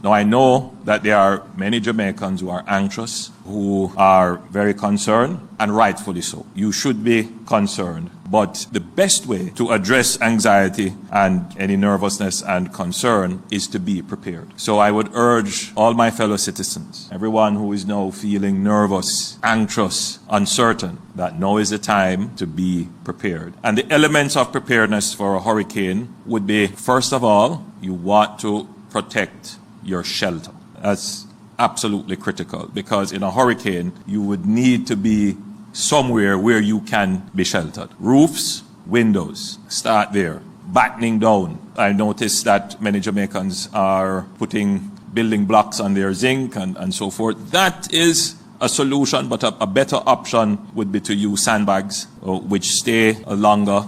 Now, I know that there are many Jamaicans who are anxious, who are very concerned, and rightfully so. You should be concerned. But the best way to address anxiety and any nervousness and concern is to be prepared. So I would urge all my fellow citizens, everyone who is now feeling nervous, anxious, uncertain, that now is the time to be prepared. And the elements of preparedness for a hurricane would be, first of all, you want to protect your shelter. That's absolutely critical, because in a hurricane, you would need to be somewhere where you can be sheltered. Roofs, windows, start there. Battening down. I noticed that many Jamaicans are putting building blocks on their zinc and so forth. That is a solution, but a better option would be to use sandbags, which stay longer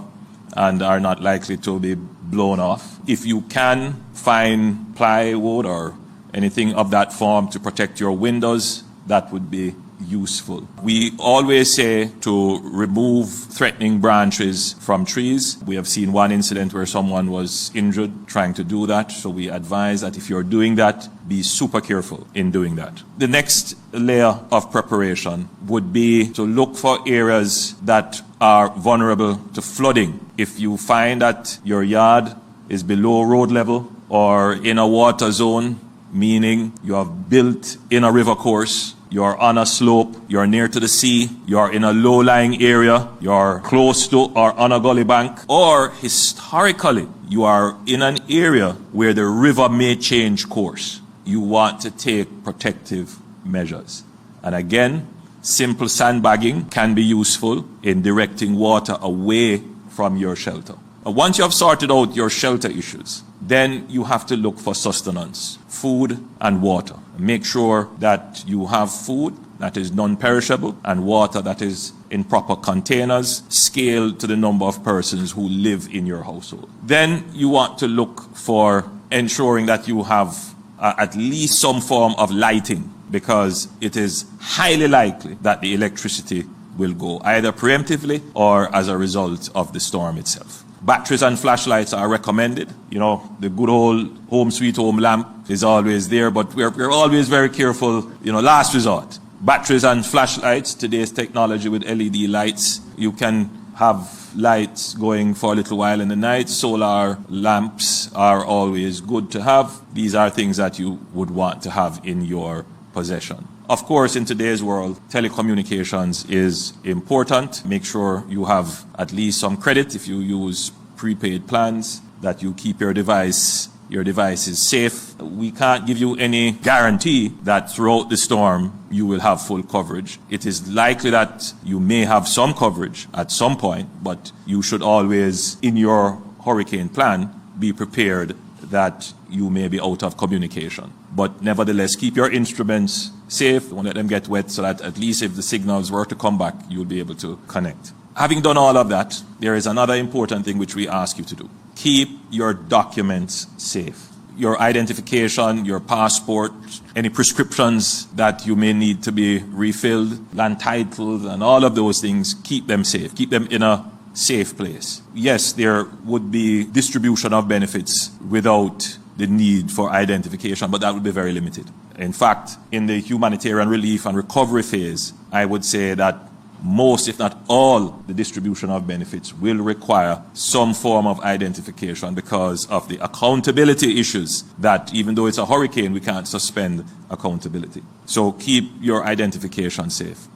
and are not likely to be blown off. If you can find plywood or anything of that form to protect your windows, that would be useful. We always say to remove threatening branches from trees. We have seen one incident where someone was injured trying to do that, so we advise that if you're doing that, be super careful in doing that. The next layer of preparation would be to look for areas that are vulnerable to flooding. If you find that your yard is below road level or in a water zone, meaning you have built in a river course, you're on a slope, you're near to the sea, you're in a low-lying area, you're close to or on a gully bank, or historically, you are in an area where the river may change course. You want to take protective measures. And again, simple sandbagging can be useful in directing water away from your shelter. Once you have sorted out your shelter issues, then you have to look for sustenance, food and water. Make sure that you have food that is non-perishable and water that is in proper containers, scaled to the number of persons who live in your household. Then you want to look for ensuring that you have at least some form of lighting, because it is highly likely that the electricity will go either preemptively or as a result of the storm itself. Batteries and flashlights are recommended. You know, the good old home sweet home lamp is always there, but we're always very careful, last resort. Batteries and flashlights, today's technology with LED lights, you can have lights going for a little while in the night. Solar lamps are always good to have. These are things that you would want to have in your possession. Of course, in today's world, telecommunications is important. Make sure you have at least some credit if you use prepaid plans, that you keep your device is safe. We can't give you any guarantee that throughout the storm you will have full coverage. It is likely that you may have some coverage at some point, but you should always, in your hurricane plan, be prepared that you may be out of communication. But nevertheless, keep your instruments safe. Don't let them get wet, so that at least if the signals were to come back, you'll be able to connect. Having done all of that, there is another important thing which we ask you to do. Keep your documents safe. Your identification, your passport, any prescriptions that you may need to be refilled, land titles, and all of those things, keep them safe. Keep them in a safe place. Yes, there would be distribution of benefits without the need for identification, but that would be very limited. In fact, in the humanitarian relief and recovery phase, I would say that most, if not all, the distribution of benefits will require some form of identification because of the accountability issues that, even though it's a hurricane, we can't suspend accountability. So keep your identification safe.